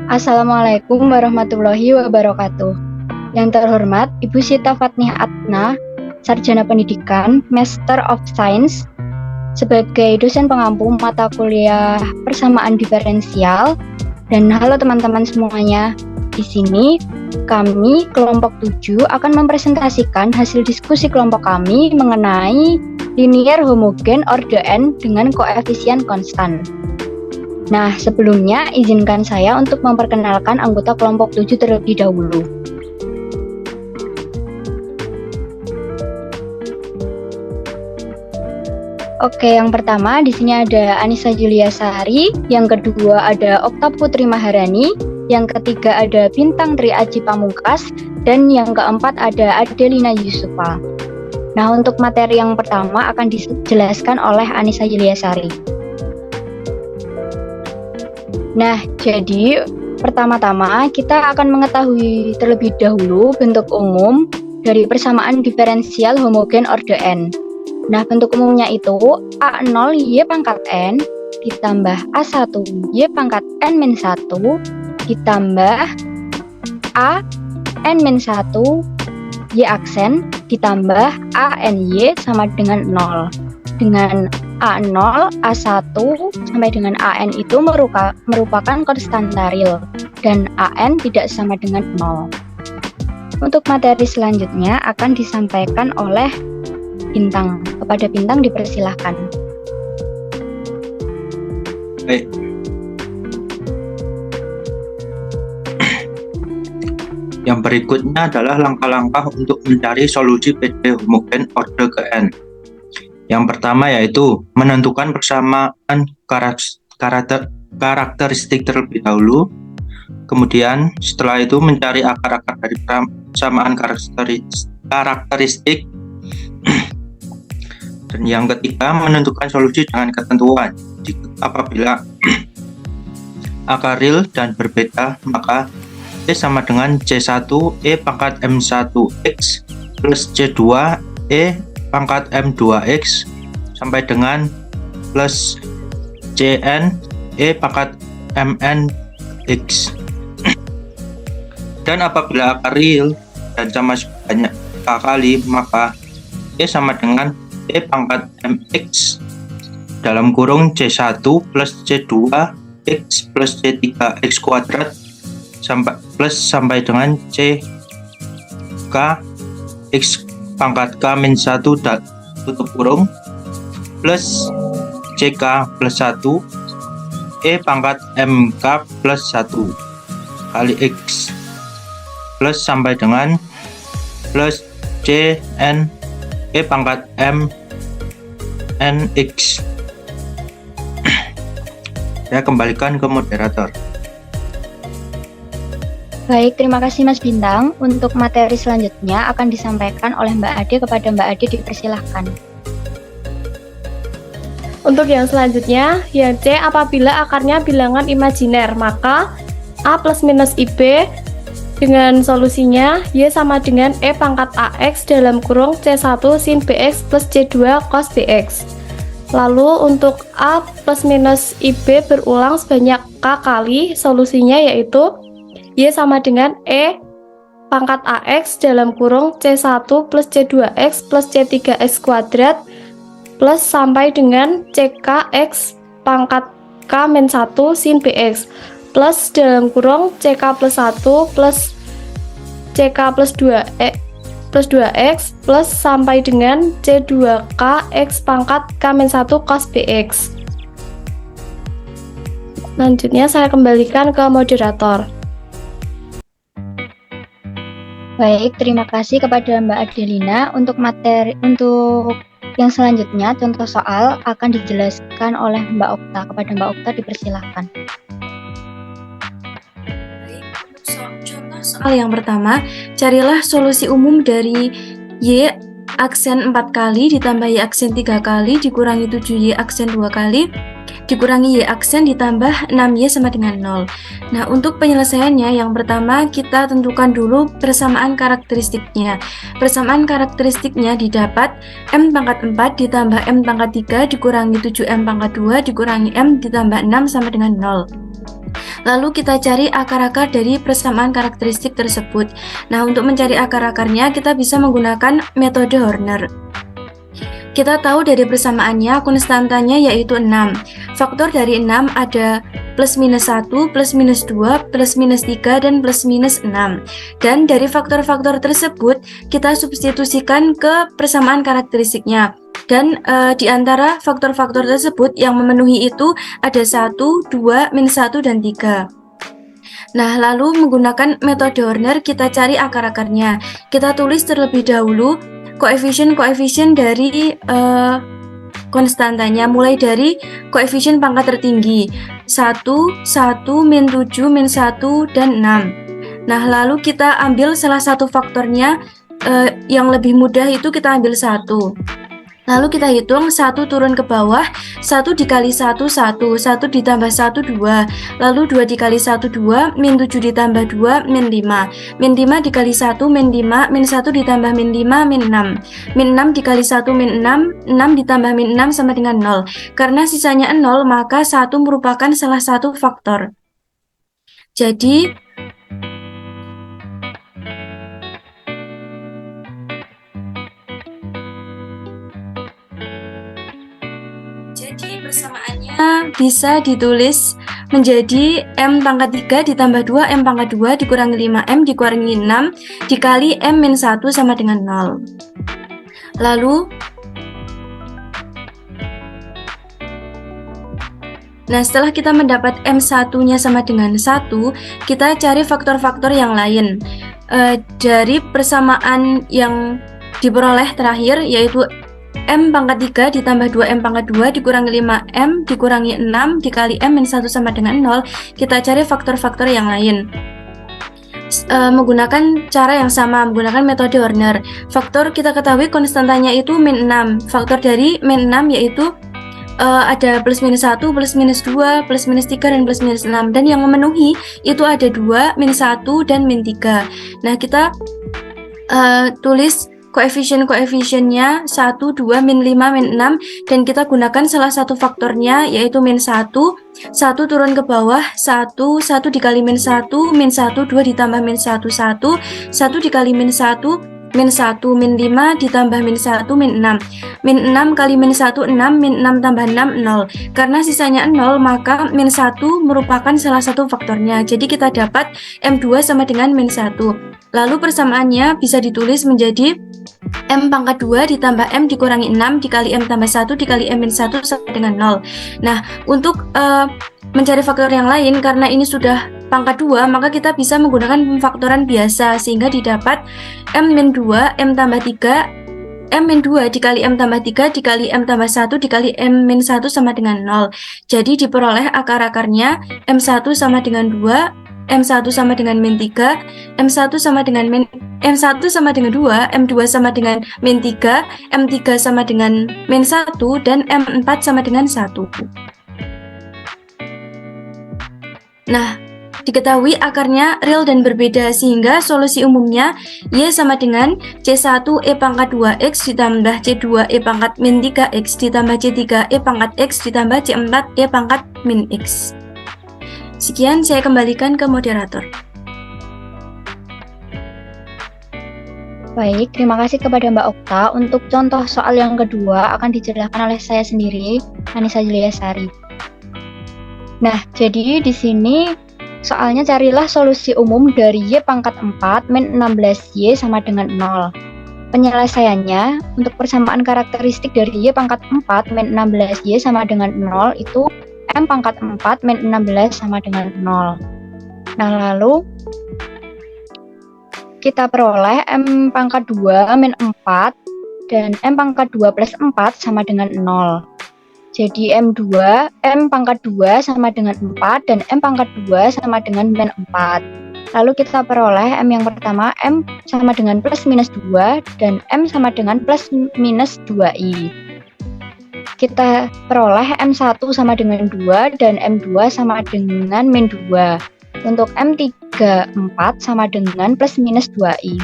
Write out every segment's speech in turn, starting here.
Assalamualaikum warahmatullahi wabarakatuh. Yang terhormat Ibu Sita Fatnih Atna, Sarjana Pendidikan, Master of Science, sebagai dosen pengampu mata kuliah persamaan diferensial. Dan halo teman-teman semuanya. Di sini kami kelompok 7 akan mempresentasikan hasil diskusi kelompok kami mengenai linear homogen orde n dengan koefisien konstan. Nah, sebelumnya izinkan saya untuk memperkenalkan anggota kelompok 7 terlebih dahulu. Oke, yang pertama di sini ada Anissa Julia Sari, yang kedua ada Okta Putri Maharani, yang ketiga ada Bintang Tri Aji Pamungkas, dan yang keempat ada Adelina Yusufa. Nah, untuk materi yang pertama akan dijelaskan oleh Anissa Julia Sari. Nah, jadi pertama-tama kita akan mengetahui terlebih dahulu bentuk umum dari persamaan diferensial homogen orde n. Nah, bentuk umumnya itu A0 Y pangkat N ditambah A1 Y pangkat N-1 ditambah A N-1 Y aksen ditambah A N Y sama dengan 0. Dengan A0, A1 sampai dengan AN itu merupakan konstanta real dan AN tidak sama dengan 0. Untuk materi selanjutnya akan disampaikan oleh Bintang. Kepada Bintang dipersilahkan. Baik. Yang berikutnya adalah langkah-langkah untuk mencari solusi PD homogen orde ke N. Yang pertama yaitu menentukan persamaan karakteristik terlebih dahulu. Kemudian setelah itu mencari akar-akar dari persamaan karakteristik. Dan yang ketiga menentukan solusi dengan ketentuan. Apabila akar real dan berbeda, maka E sama dengan C1 E pangkat M1X plus C2 E pangkat M2X sampai dengan plus Cn E pangkat Mnx. Dan apabila akar real dan sama sebanyak kali, maka E sama dengan E pangkat Mx dalam kurung C1 plus C2 X plus C3 X kuadrat sampai dengan CK X pangkat K min 1 tutup kurung plus CK plus 1 E pangkat MK plus 1 kali X plus sampai dengan plus CN E pangkat M NX. Saya kembalikan ke moderator. Baik, terima kasih Mas Bintang. Untuk materi selanjutnya akan disampaikan oleh Mbak Ade. Kepada Mbak Ade dipersilahkan. Untuk yang selanjutnya, yang C, apabila akarnya bilangan imajiner, maka A plus minus IB dengan solusinya Y sama dengan E pangkat AX dalam kurung C1 sin BX plus C2 cos BX. Lalu untuk A plus minus IB berulang sebanyak K kali, solusinya yaitu Y sama dengan E pangkat AX dalam kurung C1 plus C2X plus C3X kuadrat plus sampai dengan CKX pangkat K min 1 sin BX plus dalam kurung CK plus 1 plus CK plus 2X plus sampai dengan C2K X pangkat K min 1 cos BX. Selanjutnya saya kembalikan ke moderator. Baik, terima kasih kepada Mbak Adelina. Untuk yang selanjutnya, contoh soal akan dijelaskan oleh Mbak Okta. Kepada Mbak Okta dipersilahkan. Contoh soal yang pertama, carilah solusi umum dari Y aksen 4 kali ditambah Y aksen 3 kali dikurangi 7Y aksen 2 kali dikurangi Y aksen ditambah 6Y sama dengan 0. Nah, untuk penyelesaiannya yang pertama kita tentukan dulu persamaan karakteristiknya. Persamaan karakteristiknya didapat M pangkat 4 ditambah M pangkat 3 dikurangi 7M pangkat 2 dikurangi M ditambah 6 sama dengan 0. Lalu kita cari akar-akar dari persamaan karakteristik tersebut. Nah, untuk mencari akar-akarnya kita bisa menggunakan metode Horner. Kita tahu dari persamaannya konstantanya yaitu 6. Faktor dari 6 ada plus minus 1, plus minus 2, plus minus 3, dan plus minus 6. Dan dari faktor-faktor tersebut kita substitusikan ke persamaan karakteristiknya. Dan di antara faktor-faktor tersebut yang memenuhi itu ada 1, 2, minus 1, dan 3. Nah, lalu menggunakan metode Horner kita cari akar-akarnya. Kita tulis terlebih dahulu koefisien-koefisien dari konstantanya, mulai dari koefisien pangkat tertinggi 1, 1, min 7, min 1, dan 6. Nah, lalu kita ambil salah satu faktornya, yang lebih mudah itu kita ambil 1. Lalu kita hitung 1 turun ke bawah, 1 dikali 1, 1, 1 ditambah 1, 2, lalu 2 dikali 1, 2, min 7 ditambah 2, min 5, min 5 dikali 1, min 5, min 1 ditambah min 5, min 6, min 6 dikali 1, min 6, 6 ditambah min 6 sama dengan 0. Karena sisanya 0, maka 1 merupakan salah satu faktor. Jadi, persamaannya bisa ditulis menjadi M pangkat 3 ditambah 2 M pangkat 2 dikurangi 5M dikurangi 6 dikali M min 1 sama dengan 0. Lalu, nah setelah kita mendapat M1-nya sama dengan 1, kita cari faktor-faktor yang lain. Dari persamaan yang diperoleh terakhir yaitu M pangkat 3 ditambah 2M pangkat 2 dikurangi 5M dikurangi 6 dikali M min 1 sama dengan 0, kita cari faktor-faktor yang lain. Menggunakan cara yang sama, menggunakan metode Horner. Faktor kita ketahui konstantanya itu min 6. Faktor dari min 6 yaitu ada plus minus 1, plus minus 2, plus minus 3, dan plus minus 6. Dan yang memenuhi itu ada 2, min 1, dan min 3. Nah, kita tulis koefisien-koefisiennya 1, 2, min 5, min 6, dan kita gunakan salah satu faktornya yaitu min 1, 1 turun ke bawah, 1, 1 dikali min 1, min 1, 2 ditambah min 1, 1, 1 dikali min 1, min 1, min 5 ditambah min 1, min 6, min 6 kali min 1, 6, min 6 tambah 6, 0. Karena sisanya 0, maka min 1 merupakan salah satu faktornya, jadi kita dapat M2 sama dengan min 1. Lalu persamaannya bisa ditulis menjadi M pangkat 2 ditambah M dikurangi 6 dikali M tambah 1 dikali M min 1 sama dengan 0. Nah, untuk mencari faktor yang lain, karena ini sudah pangkat 2, maka kita bisa menggunakan pemfaktoran biasa, sehingga didapat M min 2, M tambah 3, M min 2 dikali M tambah 3 dikali M tambah 1 dikali M min 1 sama dengan 0. Jadi diperoleh akar-akarnya M1 sama dengan 2, M1 sama dengan min 3, M1 sama dengan M1 sama dengan 2, M2 sama dengan min 3, M3 sama dengan min 1, dan M4 sama dengan 1. Nah, diketahui akarnya real dan berbeda, sehingga solusi umumnya Y sama dengan C1 E pangkat 2X ditambah C2 E pangkat min 3X ditambah C3 E pangkat X ditambah C4 E pangkat min X. Sekian, saya kembalikan ke moderator. Baik, terima kasih kepada Mbak Okta. Untuk contoh soal yang kedua akan dijelaskan oleh saya sendiri, Anissa Juliasari. Nah, jadi di sini soalnya carilah solusi umum dari Y pangkat 4 min 16Y sama dengan 0. Penyelesaiannya untuk persamaan karakteristik dari Y pangkat 4 min 16Y sama dengan 0 itu M pangkat 4 min 16 sama dengan 0. Nah, lalu kita peroleh M pangkat 2 min 4 dan M pangkat 2 plus 4 sama dengan 0. Jadi M pangkat 2 sama dengan 4 dan M pangkat 2 sama dengan min 4. Lalu kita peroleh M yang pertama M sama dengan plus minus 2 dan M sama dengan plus minus 2I. Kita peroleh M1 sama dengan 2 dan M2 sama dengan min 2. Untuk M34 sama dengan plus minus 2I.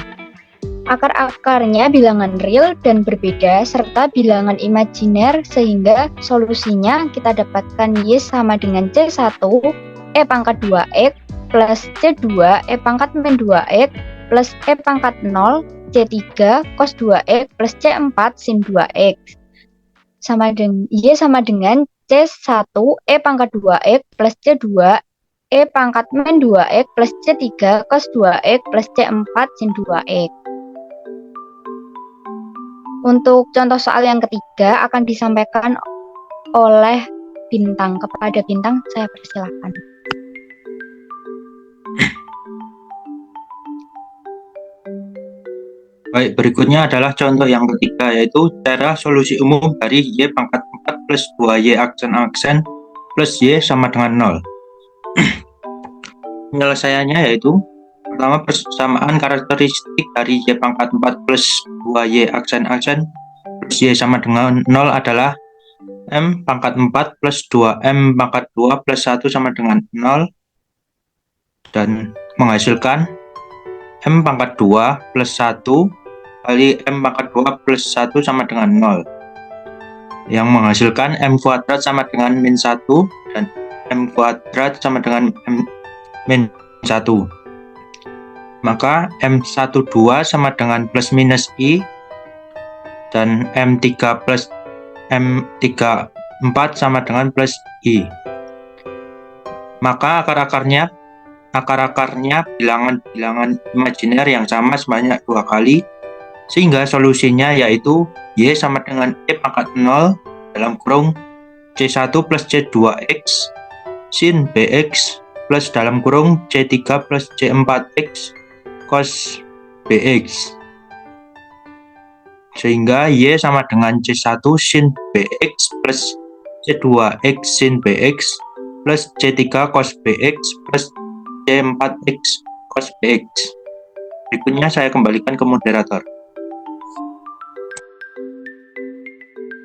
Akar-akarnya bilangan real dan berbeda serta bilangan imajiner, sehingga solusinya kita dapatkan Y sama dengan C1 E pangkat 2X plus C2 E pangkat min 2X plus E pangkat 0 C3 cos 2X plus C4 sin 2X Y sama dengan C1 E pangkat 2X plus C2 E pangkat min 2X plus C3 cos 2X plus C4 sin 2X. Untuk contoh soal yang ketiga akan disampaikan oleh Bintang. Kepada Bintang saya persilahkan. Baik, berikutnya adalah contoh yang ketiga, yaitu cara solusi umum dari Y pangkat 4 plus 2Y aksen plus Y sama dengan 0. Penyelesaiannya yaitu pertama, persamaan karakteristik dari Y pangkat 4 plus 2Y aksen plus Y sama dengan 0 adalah M pangkat 4 plus 2M pangkat 2 plus 1 sama dengan 0, dan menghasilkan M pangkat 2 plus 1 kali M pangkat 2 plus 1 sama dengan 0, yang menghasilkan M kuadrat sama dengan min 1 dan M kuadrat sama dengan min 1. Maka M12 sama dengan plus minus I dan M3 plus M34 sama dengan plus I. Maka akar-akarnya bilangan imajiner yang sama sebanyak 2 kali, sehingga solusinya yaitu Y sama dengan E pangkat 0 dalam kurung C1 plus C2X sin BX plus dalam kurung C3 plus C4X cos BX, sehingga Y sama dengan C1 sin BX plus C2X sin BX plus C3 cos BX plus C4X cos BX. Berikutnya saya kembalikan ke moderator.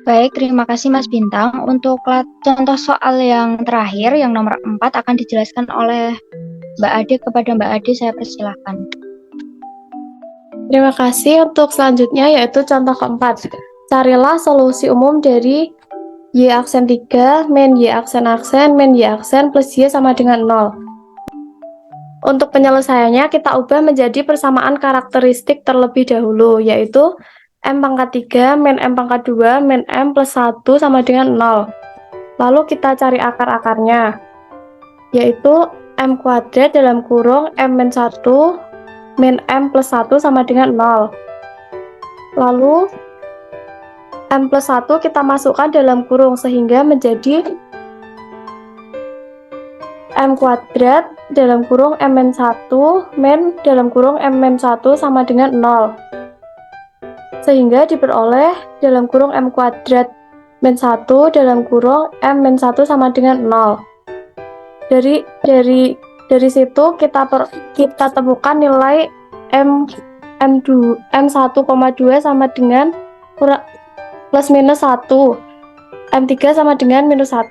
Baik, terima kasih Mas Bintang. Untuk contoh soal yang terakhir, yang nomor 4 akan dijelaskan oleh Mbak Ade. Kepada Mbak Ade saya persilahkan. Terima kasih. Untuk selanjutnya yaitu contoh keempat. Carilah solusi umum dari Y aksen 3 min Y aksen min Y aksen plus Y sama dengan 0. Untuk penyelesaiannya kita ubah menjadi persamaan karakteristik terlebih dahulu, yaitu M pangkat 3 min M pangkat 2 min M plus 1 sama dengan 0. Lalu kita cari akar-akarnya, yaitu M kuadrat dalam kurung M min 1 min M plus 1 sama dengan 0. Lalu M plus 1 kita masukkan dalam kurung sehingga menjadi M kuadrat dalam kurung M min 1 min dalam kurung M min 1 sama dengan 0. Sehingga diperoleh dalam kurung M kuadrat min 1 dalam kurung M min 1 sama dengan 0. Dari situ kita temukan nilai M1,2 sama dengan plus minus 1, M3 sama dengan minus 1.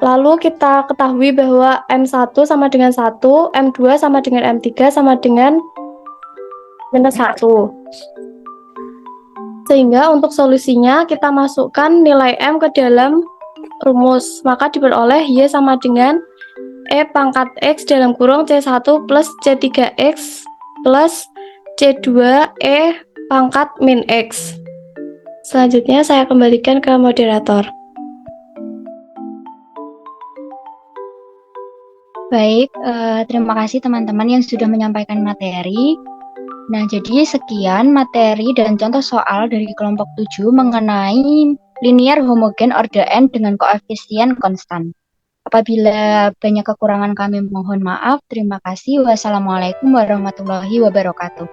Lalu kita ketahui bahwa M1 sama dengan 1, M2 sama dengan M3 sama dengan minus 1. Sehingga untuk solusinya kita masukkan nilai M ke dalam rumus, maka diperoleh Y sama dengan E pangkat X dalam kurung C1 plus C3X plus C2 E pangkat min X. Selanjutnya saya kembalikan ke moderator. Baik, terima kasih teman-teman yang sudah menyampaikan materi. Nah, jadi sekian materi dan contoh soal dari kelompok 7 mengenai linear homogen order n dengan koefisien konstan. Apabila banyak kekurangan kami mohon maaf. Terima kasih. Wassalamualaikum warahmatullahi wabarakatuh.